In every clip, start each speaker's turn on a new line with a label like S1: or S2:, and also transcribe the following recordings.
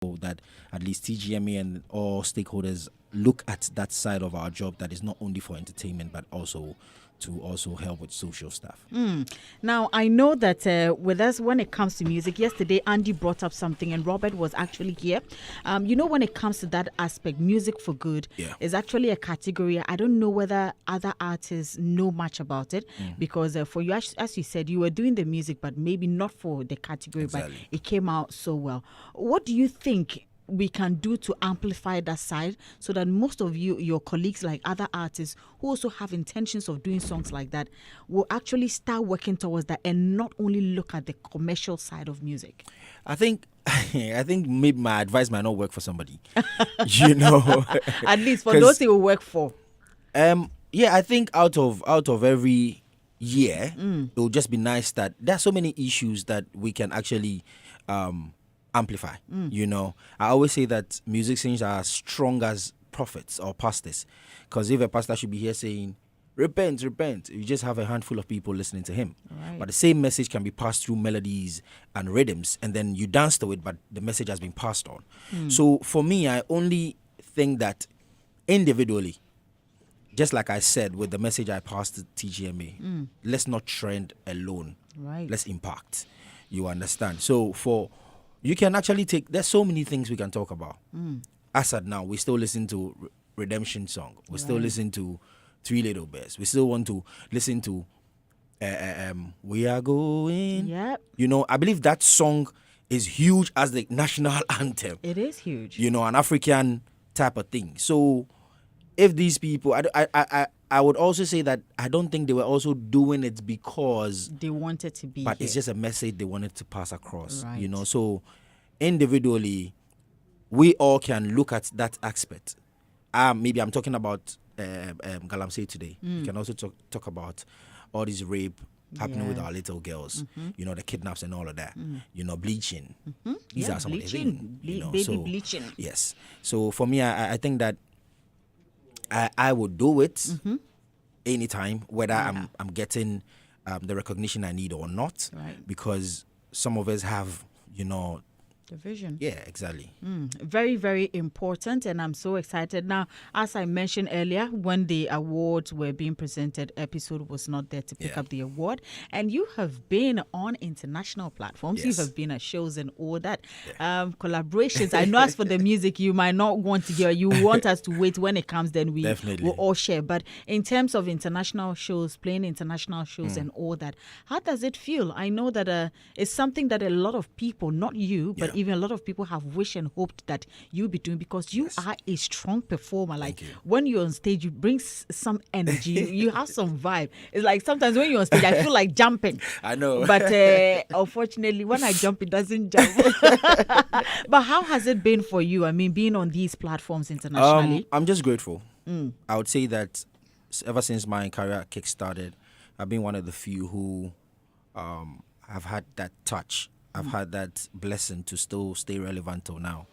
S1: that at least TGMA and all stakeholders look at that side of our job that is not only for entertainment but also to also help with social stuff.
S2: Now, I know that with us, when it comes to music, yesterday Andy brought up something and Robert was actually here. When it comes to that aspect, music for good is actually a category. I don't know whether other artists know much about it because for you, as you said, you were doing the music, but maybe not for the category, but it came out so well. What do you think we can do to amplify that side so that most of your colleagues, like other artists who also have intentions of doing songs like that, will actually start working towards that and not only look at the commercial side of music?
S1: I think maybe my advice might not work for somebody. At
S2: least for those it will work for.
S1: I think out of every year, it will just be nice that there are so many issues that we can actually amplify. I always say that musicians are as strong as prophets or pastors, because if a pastor should be here saying repent, you just have a handful of people listening to him. But the same message can be passed through melodies and rhythms, and then you dance to it, but the message has been passed on. So for me, I only think that individually, just like I said with the message I passed to TGMA, let's not trend alone. Let's impact. You understand? So you can actually there's so many things we can talk about. As at now, we still listen to Redemption song. We still listen to Three Little Bears. We still want to listen to We Are Going.
S2: Yep.
S1: I believe that song is huge as the national anthem.
S2: It is huge.
S1: An African type of thing. So if these people, I would also say that I don't think they were also doing it because
S2: they wanted to be
S1: but
S2: here.
S1: It's just a message they wanted to pass across. So individually, we all can look at that aspect. Maybe I'm talking about Galamsey today. You can also talk about all this rape happening with our little girls, the kidnaps and all of that, bleaching. These are some of the things.
S2: Baby bleaching.
S1: Yes. So for me, I think that I would do it anytime, whether I'm getting the recognition I need or not, because some of us have,
S2: the vision.
S1: Yeah, exactly.
S2: Very, very important, and I'm so excited. Now, as I mentioned earlier, when the awards were being presented, Episode was not there to pick up the award, and you have been on international platforms. You have been at shows and all that. Collaborations. I know as for the music, you might not want to hear. You want us to wait when it comes, then we will all share. But in terms of international shows, playing international shows and all that, how does it feel? I know that it's something that a lot of people, not you, but even a lot of people have wished and hoped that you'll be doing, because you are a strong performer. Like when you're on stage, you bring some energy. You have some vibe. It's like sometimes when you're on stage, I feel like jumping.
S1: I know.
S2: But unfortunately, when I jump, it doesn't jump. But how has it been for you? I mean, being on these platforms internationally?
S1: I'm just grateful. I would say that ever since my career kick-started, I've been one of the few who have had that touch. I've had that blessing to still stay relevant till now.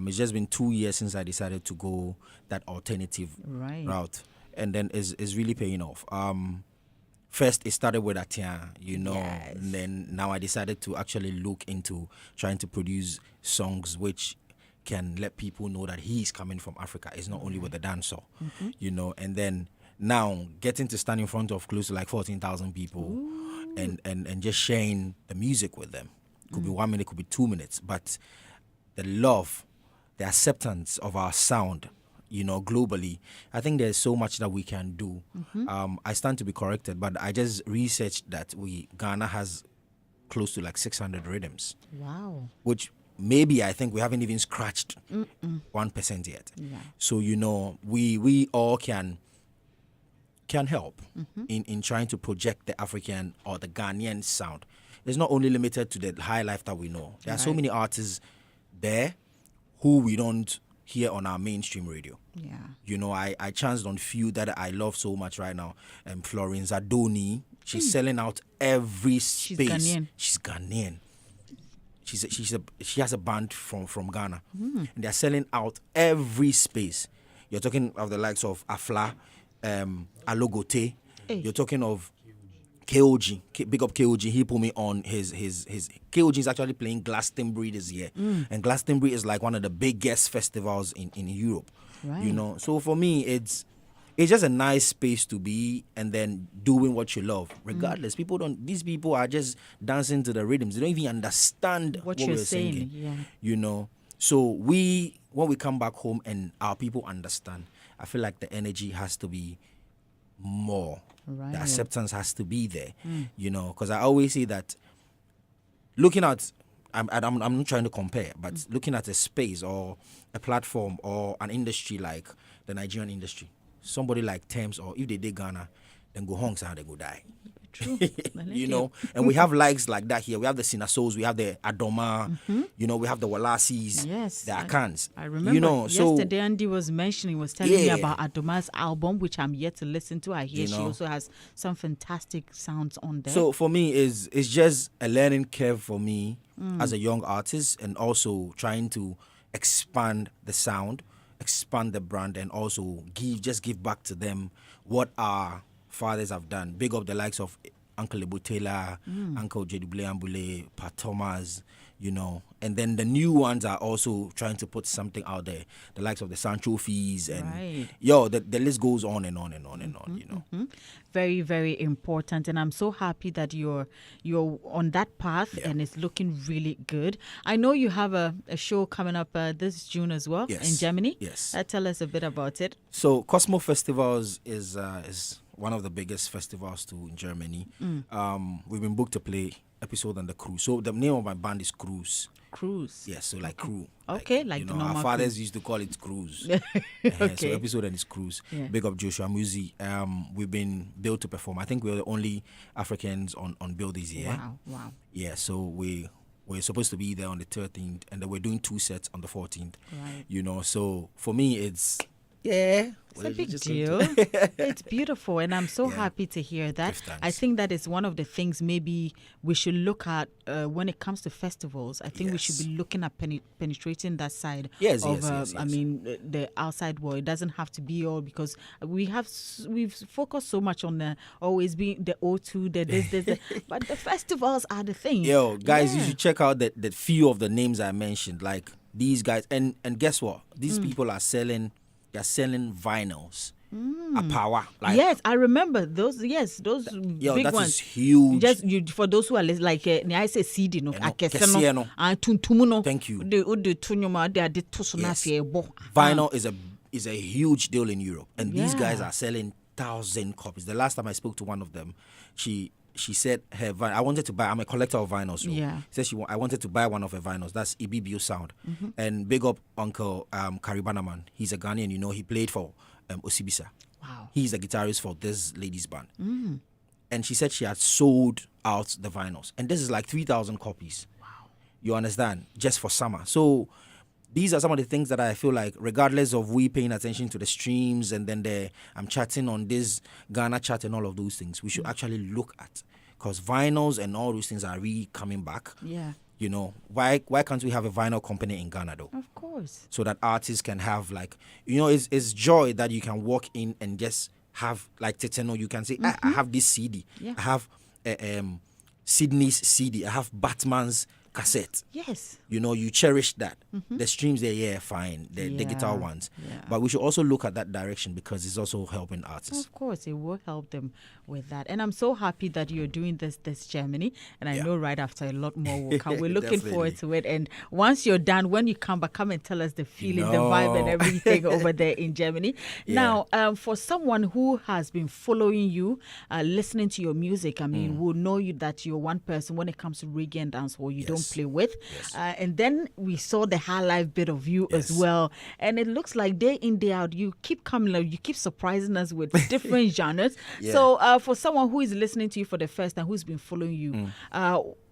S1: It's just been 2 years since I decided to go that alternative route, and then it's really paying off. First, it started with Atian, and then now I decided to actually look into trying to produce songs which can let people know that he's coming from Africa. It's not only with the dancehall, and then now getting to stand in front of close to like 14,000 people and just sharing the music with them. Could be 1 minute, could be 2 minutes, but the love, the acceptance of our sound, globally, I think there's so much that we can do. I stand to be corrected, but I just researched that Ghana has close to like 600 rhythms.
S2: Wow.
S1: Which maybe I think we haven't even scratched 1% yet.
S2: Yeah.
S1: So, we all can help in trying to project the African or the Ghanaian sound. It's not only limited to the high life that we know. There are so many artists there who we don't hear on our mainstream radio. Yeah. I chanced on few that I love so much right now. Florence Adoni, she's selling out every space. She's Ghanaian. She has a band from Ghana. And they're selling out every space. You're talking of the likes of Afla, Alogote. You're talking of KOG, big up KOG. He put me on his KOG is actually playing Glastonbury this year, and Glastonbury is like one of the biggest festivals in Europe.
S2: Right.
S1: You know, so for me, it's just a nice space to be, and then doing what you love. Regardless, these people are just dancing to the rhythms. They don't even understand what
S2: you're
S1: we're
S2: saying.
S1: singing.
S2: Yeah.
S1: You know, so when we come back home and our people understand, I feel like the energy has to be more.
S2: Right.
S1: The acceptance has to be there. You know, because I always say that looking at, I'm not trying to compare, but looking at a space or a platform or an industry like the Nigerian industry, somebody like Thames, or if they did Ghana, then go home and they go die.
S2: True.
S1: You know, and we have likes like that here. We have the Sinasos, we have the Adoma, you know, we have the Walasis,
S2: Yes,
S1: the Akans.
S2: I remember.
S1: You know,
S2: yesterday Andy was telling me about Adoma's album, which I'm yet to listen to. I hear she also has some fantastic sounds on there.
S1: So for me, it's just a learning curve for me as a young artist, and also trying to expand the sound, expand the brand, and also give back to them what our fathers have done. Big up the likes of Uncle Ibu Taylor, Uncle Jedubule Ambule, Pat Thomas, you know. And then the new ones are also trying to put something out there. The likes of the Sancho Fees and the list goes on and on and on and on, you know.
S2: Very, very important. And I'm so happy that you're on that path and it's looking really good. I know you have a show coming up this June as well in Germany.
S1: Yes.
S2: Tell us a bit about it.
S1: So Cosmo Festivals is one of the biggest festivals too in Germany. We've been booked to play episode on the Cruise. So the name of my band is Cruise.
S2: Cruise.
S1: Yes, so like crew.
S2: Okay, like
S1: you
S2: the
S1: know,
S2: normal
S1: our fathers
S2: cruise.
S1: used to call it Cruise.
S2: Okay.
S1: So episode and it's Cruise.
S2: Yeah.
S1: Big up Joshua Muzi. We've been billed to perform. I think we're the only Africans on bill this year.
S2: Wow.
S1: Yeah, so we're supposed to be there on the 13th, and then we're doing 2 sets on the 14th.
S2: Right.
S1: You know, so for me it's
S2: it's a big deal. It's beautiful, and I'm so happy to hear that. I think that is one of the things maybe we should look at when it comes to festivals. I think we should be looking at penetrating that side of, I mean, the outside world. It doesn't have to be all, because we've focused so much on the always being the O2, the this, but the festivals are the thing.
S1: Yo, guys, you should check out the few of the names I mentioned, like these guys, and guess what? These people are selling. They're selling vinyls. A power. Like,
S2: yes, I remember those. Yes, those big
S1: that
S2: ones.
S1: Is huge.
S2: Just for those who are like, I say CD no,
S1: Kesiye no.
S2: And tuntumu no.
S1: Thank you.
S2: The tunyuma they are the
S1: Vinyl is a huge deal in Europe, and these guys are selling 1,000 copies. The last time I spoke to one of them, she said her vinyl. I wanted to buy. I'm a collector of vinyls. So said I wanted to buy one of her vinyls. That's Ibibio Sound. And big up Uncle Karibanaman. He's a Ghanaian. You know, he played for Osibisa.
S2: Wow.
S1: He's a guitarist for this ladies band. And she said she had sold out the vinyls, and this is like 3,000 copies.
S2: Wow.
S1: You understand? Just for summer. So these are some of the things that I feel like, regardless of we paying attention to the streams, and then I'm chatting on this Ghana chat and all of those things, we should actually look at, because vinyls and all those things are really coming back.
S2: Yeah.
S1: You know, why can't we have a vinyl company in Ghana though?
S2: Of course.
S1: So that artists can have, like, you know, it's joy that you can walk in and just have, like Teteno, you can say, I have this CD. Yeah. I have Sydney's CD. I have Batman's cassette.
S2: Yes.
S1: You know, you cherish that. The streams there, fine. The digital ones. Yeah. But we should also look at that direction, because it's also helping artists.
S2: Of course, it will help them with that. And I'm so happy that you're doing this Germany. And I know right after a lot more will come. We're looking forward to it. And once you're done, when you come back, come and tell us the feeling, the vibe and everything over there in Germany. Yeah. Now, for someone who has been following you, listening to your music, I mean, will know you that you're one person when it comes to reggae and dancehall you don't play with. Yes. And then we saw the high life bit of you as well. And it looks like day in, day out, you keep coming, you keep surprising us with different genres. So for someone who is listening to you for the first time, who's been following you,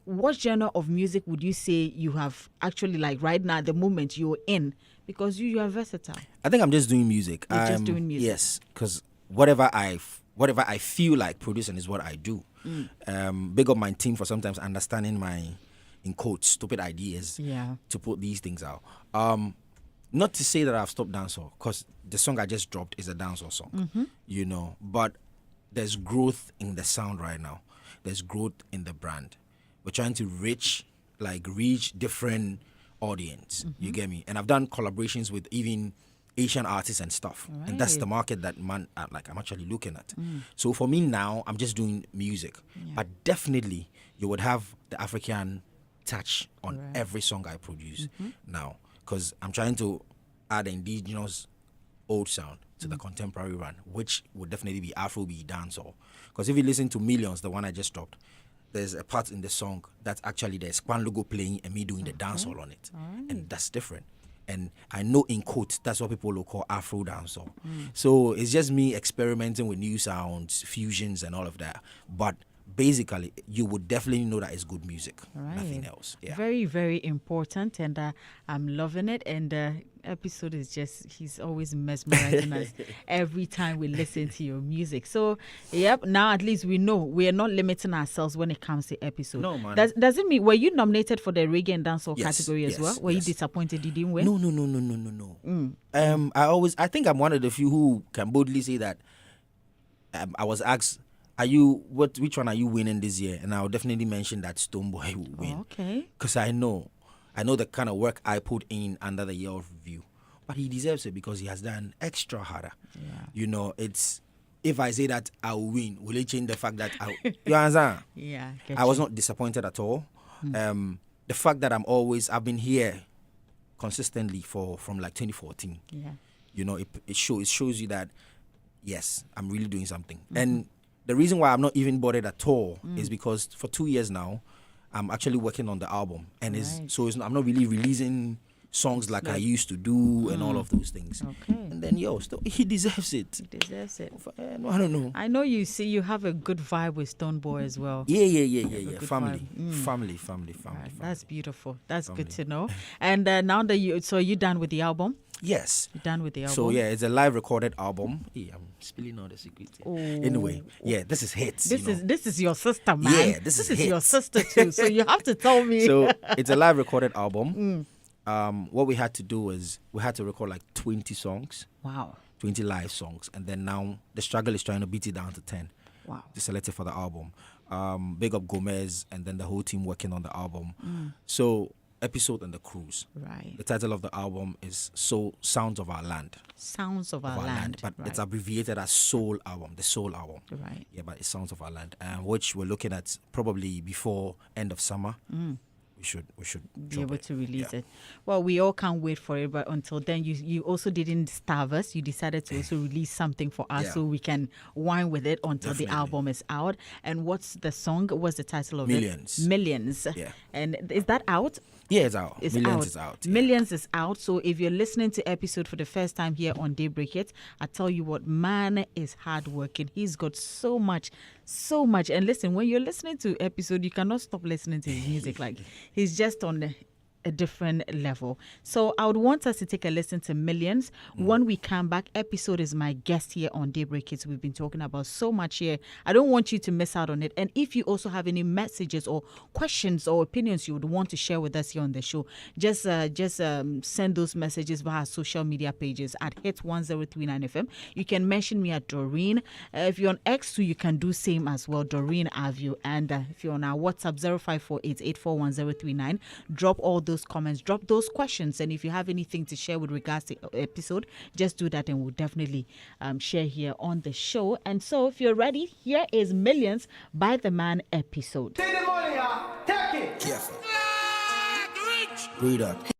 S2: what genre of music would you say you have actually, like right now, at the moment you're in? Because you are versatile. I
S1: think I'm just doing music.
S2: You're just doing music.
S1: Yes, because whatever I feel like producing is what I do. Big up my team for sometimes understanding my, in quotes, stupid ideas to put these things out. Not to say that I've stopped dancehall, because the song I just dropped is a dancehall song, you know, but there's growth in the sound right now. there's growth in the brand. We're trying to reach different audience. You get me? And I've done collaborations with even Asian artists and stuff, and that's the market that I'm actually looking at. So for me now, I'm just doing music, but definitely you would have the African touch on every song I produce now, because I'm trying to add indigenous old sound to the contemporary run, which would definitely be Afrobeat, dancehall. Because if you listen to Millions, the one I just dropped, there's a part in the song that's actually there's Kwan Logo playing and me doing the dancehall on it, and that's different. And I know in quotes that's what people will call Afro dancehall. So it's just me experimenting with new sounds, fusions, and all of that. But basically, you would definitely know that it's good music, nothing else. Yeah.
S2: Very, very important, and I'm loving it. And episode is he's always mesmerizing us every time we listen to your music. So, yep, now at least we know we are not limiting ourselves when it comes to episode.
S1: No, man.
S2: Does it mean, were you nominated for the reggae and dancehall category as well? Were you disappointed you didn't win?
S1: No. I think I'm one of the few who can boldly say that I was asked, which one are you winning this year? And I'll definitely mention that Stonebwoy will win.
S2: Okay.
S1: Because I know the kind of work I put in under the year of review. But he deserves it because he has done extra harder.
S2: Yeah.
S1: You know, it's, if I say that I will win, will it change the fact that you understand?
S2: Yeah.
S1: I was not disappointed at all. The fact that I've been here consistently from like 2014.
S2: Yeah.
S1: You know, it shows you that, yes, I'm really doing something. And the reason why I'm not even bothered at all is because for 2 years now, I'm actually working on the album, and I'm not really releasing songs like I used to do and all of those things.
S2: Okay.
S1: And then he deserves it.
S2: He deserves it.
S1: I don't know.
S2: I know you have a good vibe with Stonebwoy as well.
S1: Yeah. Family.
S2: That's beautiful. That's good to know. And now that you done with the album?
S1: Yes.
S2: You're done with the album?
S1: So, it's a live recorded album. Yeah, I'm spilling all the secrets here. Anyway, this is Hitz.
S2: This is your sister, man.
S1: Yeah, this is
S2: your sister too. So you have to tell me.
S1: So it's a live recorded album. What we had to do is we had to record like 20 songs.
S2: Wow.
S1: 20 live songs. And then now the struggle is trying to beat it down to 10.
S2: Wow.
S1: To select it for the album. Big up Gomez and then the whole team working on the album. So Episode and the Cruise.
S2: Right.
S1: The title of the album is Sounds of Our Land.
S2: Sounds of Our Land.
S1: But it's abbreviated as Soul Album, the Soul Album.
S2: Right.
S1: Yeah, but it's Sounds of Our Land, which we're looking at probably before end of summer. We should
S2: be able to release it. Well, we all can't wait for it, but until then, you also didn't starve us. You decided to also release something for us so we can whine with it until the album is out. And what's the song? What's the title of
S1: Millions.
S2: it? Millions.
S1: Yeah.
S2: And is that out?
S1: Yeah, it's out. Millions is out. Yeah.
S2: Millions is out. So if you're listening to episode for the first time here on Daybreak Hitz, I tell you what, man is hardworking. He's got so much. And listen, when you're listening to episode, you cannot stop listening to his music. Like, he's just on a different level. So I would want us to take a listen to Millions. When we come back, episode is my guest here on Daybreak Hitz. We've been talking about so much here. I don't want you to miss out on it. And if you also have any messages or questions or opinions you would want to share with us here on the show, just send those messages via our social media pages at Hitz1039 FM. You can mention me at Doreen. If you're on X too, you can do same as well, Doreen Avio. And if you're on our WhatsApp 0548841039, drop all those comments, drop those questions, and if you have anything to share with regards to the episode, just do that and we'll definitely share here on the show. And so if you're ready, here is Millions by the man Episode.
S3: Take the money, take it.
S1: Careful. Breathe out.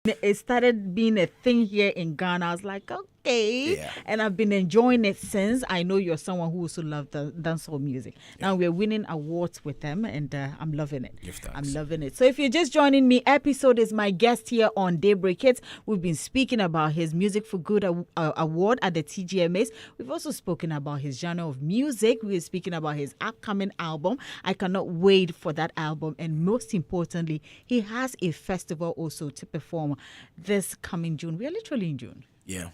S2: It started being a thing here in Ghana. I was like, okay.
S1: Yeah.
S2: And I've been enjoying it since. I know you're someone who also loves the dancehall music. Now we're winning awards with them, and I'm loving it.
S1: Give thanks.
S2: I'm loving it. So if you're just joining me, Episode is my guest here on Daybreak Hitz. We've been speaking about his Music for Good award at the TGMAs. We've also spoken about his genre of music. We're speaking about his upcoming album. I cannot wait for that album. And most importantly, he has a festival also to perform this coming June. We are literally in June.
S1: Yeah.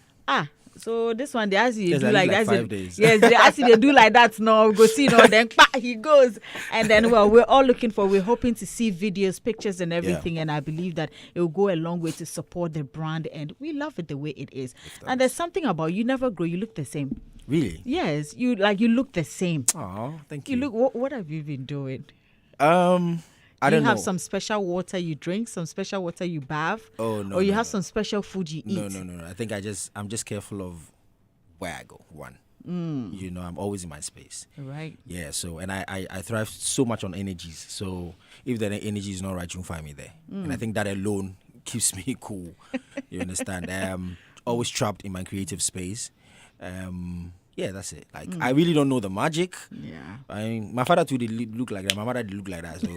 S2: So this one, they ask you
S1: Yes,
S2: do
S1: I
S2: like
S1: live
S2: that.
S1: like 5 days.
S2: Yes, they ask you they do like that. No, go see, no, then he goes. And then, well, we're hoping to see videos, pictures, and everything. And I believe that it will go a long way to support the brand. And we love it the way it is. And there's something about you never grow. You look the same.
S1: Really?
S2: Yes, you look the same.
S1: Oh, thank you.
S2: You look. What have you been doing?
S1: I don't
S2: you
S1: know.
S2: have some special water you drink, some special water you bath.
S1: Oh no.
S2: Or you
S1: no,
S2: have
S1: no.
S2: some special food you eat.
S1: No. I think I'm just careful of where I go. One. You know, I'm always in my space.
S2: Right.
S1: Yeah. So, and I thrive so much on energies. So if the energy is not right, you won't find me there. And I think that alone keeps me cool. You understand? Always trapped in my creative space. Yeah, that's it. Like I really don't know the magic.
S2: Yeah.
S1: My father too did look like that. My mother did look like that. So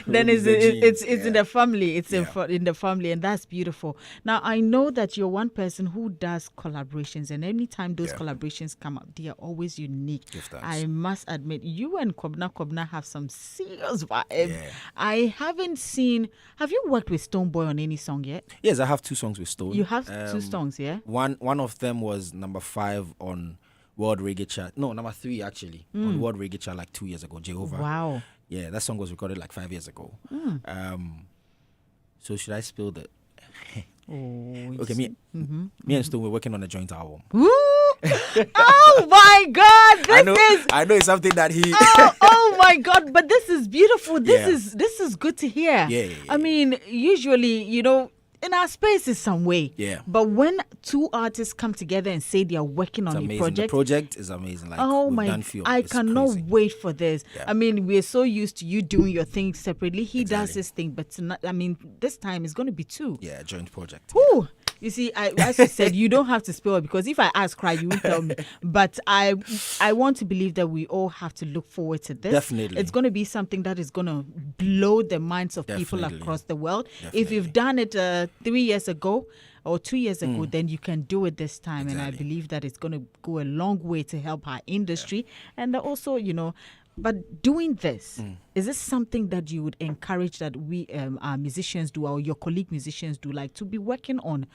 S2: then it's in the family. It's
S1: Yeah.
S2: in the family, and that's beautiful. Now I know that you're one person who does collaborations, and anytime those
S1: Yeah.
S2: collaborations come up, they are always unique.
S1: Give thanks.
S2: I must admit, you and Kobna have some serious vibes.
S1: Yeah.
S2: I haven't seen. Have you worked with Stonebwoy on any song yet?
S1: Yes, I have 2 songs with Stone.
S2: You have 2 songs, yeah.
S1: One of them was number 5 on World Reggae Chart. No, number 3 actually on World Reggae Chart like 2 years ago. Jehovah.
S2: Wow.
S1: Yeah, that song was recorded like 5 years ago. So should I spill the?
S2: Oh.
S1: Okay, me and Stone were working on a joint album.
S2: Ooh. Oh my God!
S1: I know it's something that he.
S2: Oh my God! But this is beautiful. This
S1: Yeah.
S2: is good to hear.
S1: Yeah.
S2: I mean, usually, in our space is some way.
S1: Yeah.
S2: But when 2 artists come together and say they are working
S1: It's
S2: on a
S1: amazing.
S2: project.
S1: The project is amazing. Like
S2: Oh
S1: we've
S2: my!
S1: done few.
S2: I
S1: It's
S2: cannot
S1: crazy.
S2: wait for this.
S1: Yeah.
S2: I mean, we're so used to you doing your thing separately. He does
S1: Exactly.
S2: his thing, but tonight, I mean, this time it's going to be 2.
S1: Yeah, joint project.
S2: Whew. You see, as you said, you don't have to spill it because if I ask, cry, you won't tell me. But I want to believe that we all have to look forward to this.
S1: Definitely.
S2: It's going to be something that is going to blow the minds of people
S1: Definitely.
S2: across the world. If
S1: Definitely.
S2: you've done it 3 years ago or 2 years ago, then you can do it this time. And I
S1: Exactly.
S2: believe that it's going to go a long way to help our industry. And also, but doing this, is this something that you would encourage that we, our musicians do, or your colleague musicians do, like to be working on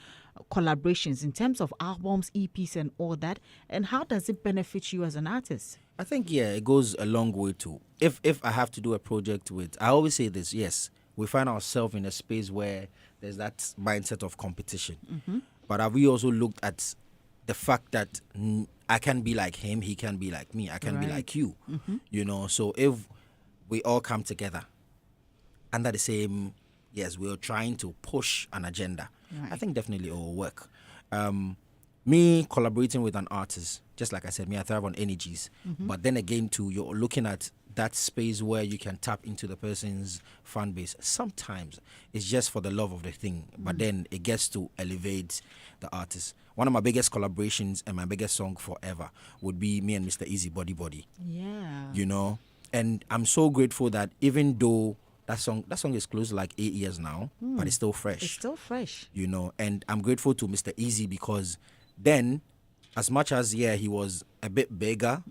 S2: collaborations in terms of albums, EPs, and all that? And how does it benefit you as an artist?
S1: I think it goes a long way too. If I have to do a project with, I always say this. Yes, we find ourselves in a space where there's that mindset of competition. But have we also looked at the fact that I can be like him, he can be like me, I can be
S2: Right.
S1: like you. So if we all come together under the same, yes, we're trying to push an agenda, I
S2: Right.
S1: think definitely it will work. Me collaborating with an artist, just like I said, I thrive on energies. But then again, too, you're looking at that space where you can tap into the person's fan base. Sometimes it's just for the love of the thing, but then it gets to elevate the artist. One of my biggest collaborations and my biggest song forever would be me and Mr. Easy Body Body.
S2: Yeah.
S1: And I'm so grateful that even though that song is close to like 8 years now, but it's still fresh.
S2: It's still fresh.
S1: And I'm grateful to Mr. Easy because then, as much as he was a bit bigger,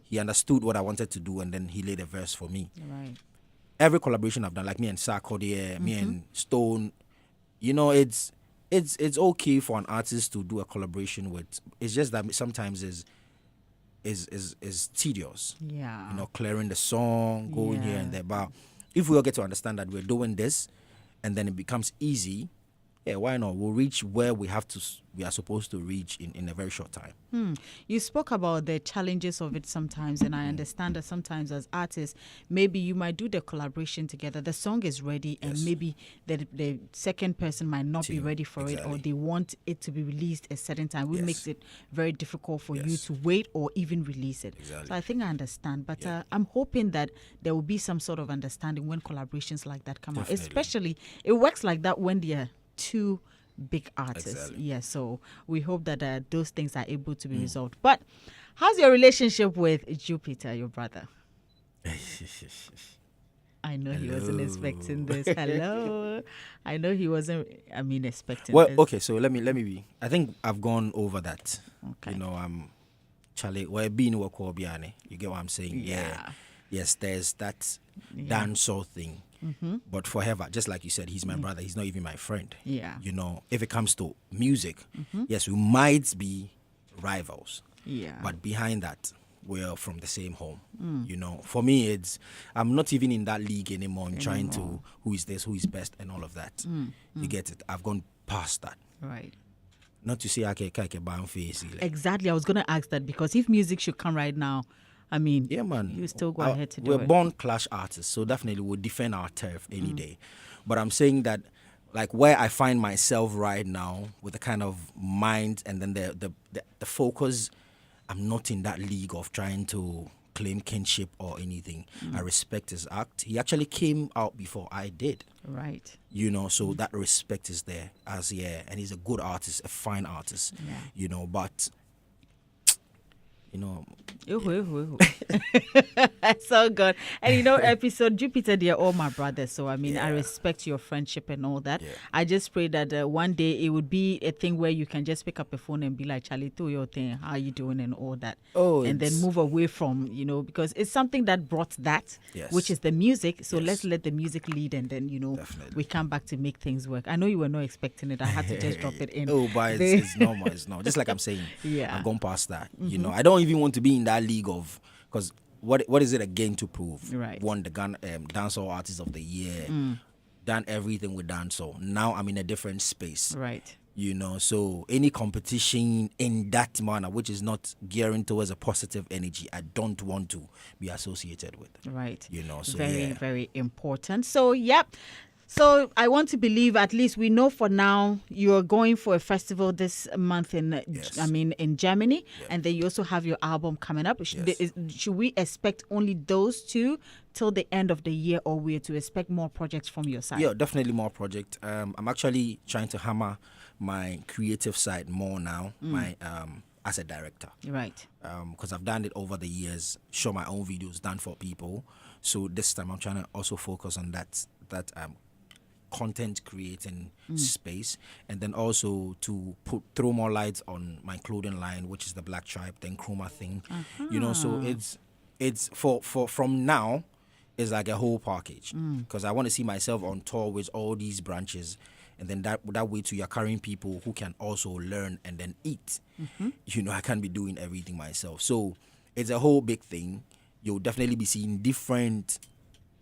S1: he understood what I wanted to do, and then he laid a verse for me.
S2: Right.
S1: Every collaboration I've done, like me and Sarkodie, me and Stone, it's okay for an artist to do a collaboration with. It's just that sometimes is tedious.
S2: Yeah.
S1: Clearing the song, going here and there. But if we all get to understand that we're doing this, and then it becomes easy, yeah, why not? We'll reach where we are supposed to reach in a very short time.
S2: You spoke about the challenges of it sometimes, and I understand that sometimes as artists, maybe you might do the collaboration together. The song is ready, and maybe the second person might not be ready for it, or they want it to be released a certain time, which makes it very difficult for you to wait or even release it.
S1: Exactly.
S2: So I think I understand, but I'm hoping that there will be some sort of understanding when collaborations like that come out. Especially, it works like that when they are two big artists.
S1: Exactly.
S2: Yeah, so we hope that those things are able to be resolved. But how's your relationship with Jupiter, your brother? I know he wasn't expecting this. Hello. I know he wasn't, expecting
S1: Well,
S2: this.
S1: okay, so let me be. I think I've gone over that.
S2: Okay.
S1: You know, Charlie, we're being Wakobiane. You get what I'm saying?
S2: Yeah.
S1: Yes, there's that dancehall thing. But forever, just like you said, he's my brother. He's not even my friend.
S2: Yeah.
S1: You know, if it comes to music, yes, we might be rivals.
S2: Yeah.
S1: But behind that, we're from the same home. You know, for me, I'm not even in that league anymore. I'm trying to who is this, who is best, and all of that. You get it? I've gone past that.
S2: Right.
S1: Not to say I can ban face.
S2: Exactly. I was going to ask that, because if music should come right now,
S1: Yeah, man.
S2: you still go ahead to do
S1: We're
S2: it.
S1: born clash artists, so definitely we'll defend our turf any day. But I'm saying that, like, where I find myself right now with the kind of mind and then the focus, I'm not in that league of trying to claim kinship or anything. I respect his act. He actually came out before I did.
S2: Right.
S1: You know, so that respect is there and he's a good artist, a fine artist.
S2: Yeah.
S1: You know, but you know,
S2: So good. And episode Jupiter, they're all my brothers. So I respect your friendship and all that.
S1: Yeah.
S2: I just pray that one day it would be a thing where you can just pick up a phone and be like, Charlie, do your thing. How you doing and all that. And then move away from, because it's something that brought that, which is the music. So let's let the music lead, and then,
S1: Definitely.
S2: we come back to make things work. I know you were not expecting it. I had to just drop it in.
S1: But it's normal. It's normal. Just like I'm saying,
S2: Yeah.
S1: I've gone past that. You know, I don't even want to be in that league of, because what is it again to prove?
S2: Right.
S1: Won the dancehall artist of the year, done everything with dancehall. Now I'm in a different space.
S2: Right.
S1: You know, so any competition in that manner, which is not gearing towards a positive energy, I don't want to be associated with.
S2: Right.
S1: You know, so
S2: very, very important. So, yep. So I want to believe, at least we know for now, you're going for a festival this month in Germany, and then you also have your album coming up. Should we expect only those two till the end of the year, or we're to expect more projects from your side?
S1: Yeah, definitely more project. I'm actually trying to hammer my creative side more now. My as a director,
S2: Right.
S1: because I've done it over the years. Show my own videos done for people. So this time I'm trying to also focus on that content creating space, and then also to throw more lights on my clothing line, which is the Black Tribe, then Chroma thing. You know, so it's for from now is like a whole package, because I want to see myself on tour with all these branches, and then that way too, you're carrying people who can also learn and then eat. You know, I can't be doing everything myself, so it's a whole big thing. You'll definitely be seeing different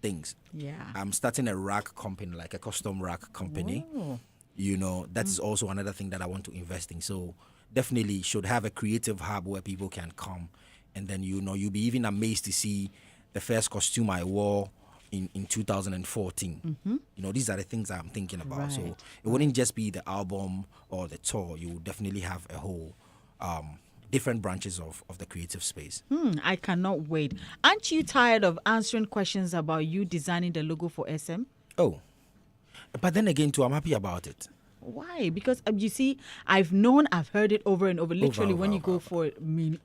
S1: things.
S2: Yeah.
S1: I'm starting a rack company, like a custom rack company.
S2: Whoa.
S1: You know, that is also another thing that I want to invest in. So definitely should have a creative hub where people can come, and then you'll be even amazed to see the first costume I wore in 2014. You know, these are the things I'm thinking about. So
S2: Right.
S1: it wouldn't just be the album or the tour. You will definitely have a whole different branches of the creative space.
S2: I cannot wait. Aren't you tired of answering questions about you designing the logo for SM?
S1: Oh, but then again too, I'm happy about it.
S2: Why? Because you see, I've heard it over and over. Literally, when you go for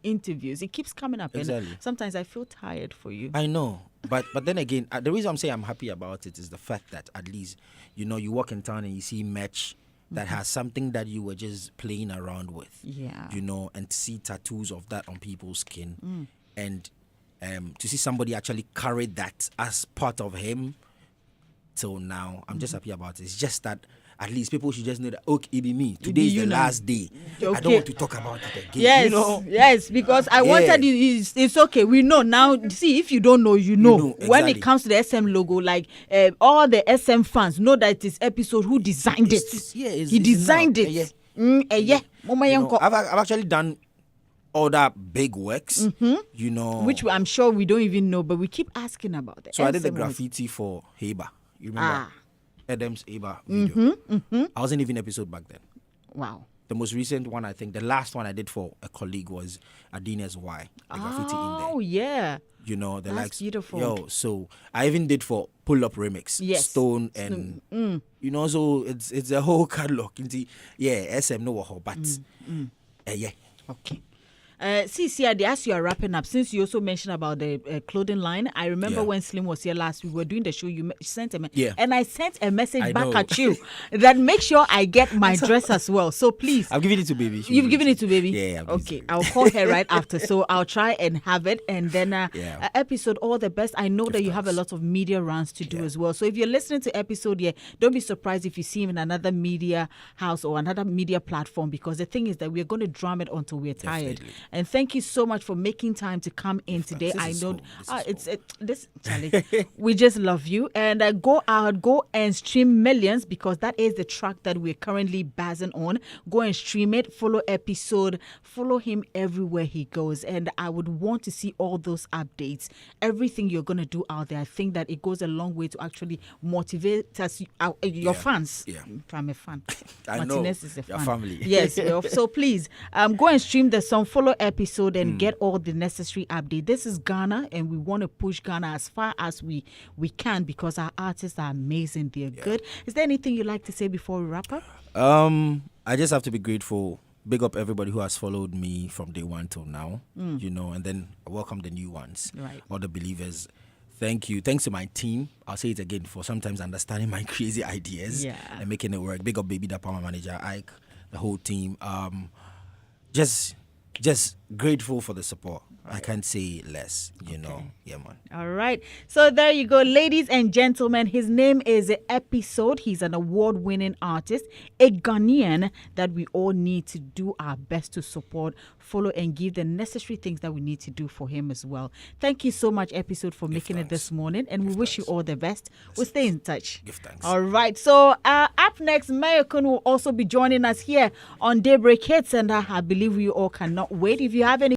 S2: interviews, it keeps coming up.
S1: Exactly.
S2: And sometimes I feel tired for you.
S1: I know, but then again, the reason I'm saying I'm happy about it is the fact that at least, you walk in town and you see merch that has something that you were just playing around with.
S2: Yeah.
S1: You know, and to see tattoos of that on people's skin, and to see somebody actually carry that as part of him till now, I'm just happy about it. It's just that at least people should just know that, okay, it be me. Today is the last day.
S2: Okay.
S1: I don't want to talk about it again.
S2: Yes,
S1: You know?
S2: yes, because I wanted you. It's okay. We know now. See, if you don't know, you know. When it
S1: exactly.
S2: comes to the SM logo, like all the SM fans know that it's episode who designed it. He designed it.
S1: You know, I've actually done other big works, you know.
S2: Which I'm sure we don't even know, but we keep asking about it.
S1: So I did the graffiti for Heba. You remember? Adam's Heba video. I wasn't even episode back then.
S2: Wow.
S1: The most recent one, I think, the last one I did for a colleague was Adina's Y. The graffiti in there.
S2: Oh, yeah.
S1: You know, the
S2: That's
S1: likes.
S2: beautiful.
S1: Yo, so I even did for Pull Up Remix.
S2: Yes.
S1: Stone and, you know, so it's a whole catalog. Yeah, SM no waho, but yeah.
S2: Okay. See, as you are wrapping up, since you also mentioned about the clothing line, I remember when Slim was here last week, we were doing the show, you sent a message. And I sent a message back at you that make sure I get my dress as well. So please.
S1: I've given it to baby.
S2: You've given it to baby?
S1: Yeah.
S2: Okay, I'll call her right after. So I'll try and have it. And then episode, all the best. I know that you have a lot of media runs to do as well. So if you're listening to episode, don't be surprised if you see him in another media house or another media platform, because the thing is that we're going to drum it until we're tired.
S1: Definitely.
S2: And thank you so much for making time to come in today. I know Charlie, we just love you. And go out, go and stream Millions, because that is the track that we're currently buzzing on. Go and stream it, follow episode, follow him everywhere he goes. And I would want to see all those updates, everything you're going to do out there. I think that it goes a long way to actually motivate us, your fans.
S1: Yeah.
S2: I'm a fan.
S1: I
S2: Martinez
S1: know.
S2: is a
S1: Your
S2: fan.
S1: family.
S2: Yes. So please go and stream the song, follow episode, and get all the necessary update. This is Ghana, and we want to push Ghana as far as we can, because our artists are amazing. They're good. Is there anything you'd like to say before we wrap up?
S1: I just have to be grateful. Big up everybody who has followed me from day one till now, you know, and then welcome the new ones, all the believers. Thank you. Thanks to my team. I'll say it again, for sometimes understanding my crazy ideas and making it work. Big up Baby Dapper, my manager, Ike, the whole team. Just grateful for the support. I can't say less, you know. Yeah, man.
S2: All right. So there you go, ladies and gentlemen. His name is Episode. He's an award-winning artist, a Ghanaian that we all need to do our best to support, follow, and give the necessary things that we need to do for him as well. Thank you so much, Episode, for making it this morning, and we wish you all the best. We'll stay in touch.
S1: Give thanks.
S2: All right. So up next, Mayorkun will also be joining us here on Daybreak Hits, and I believe we all cannot wait. If you have any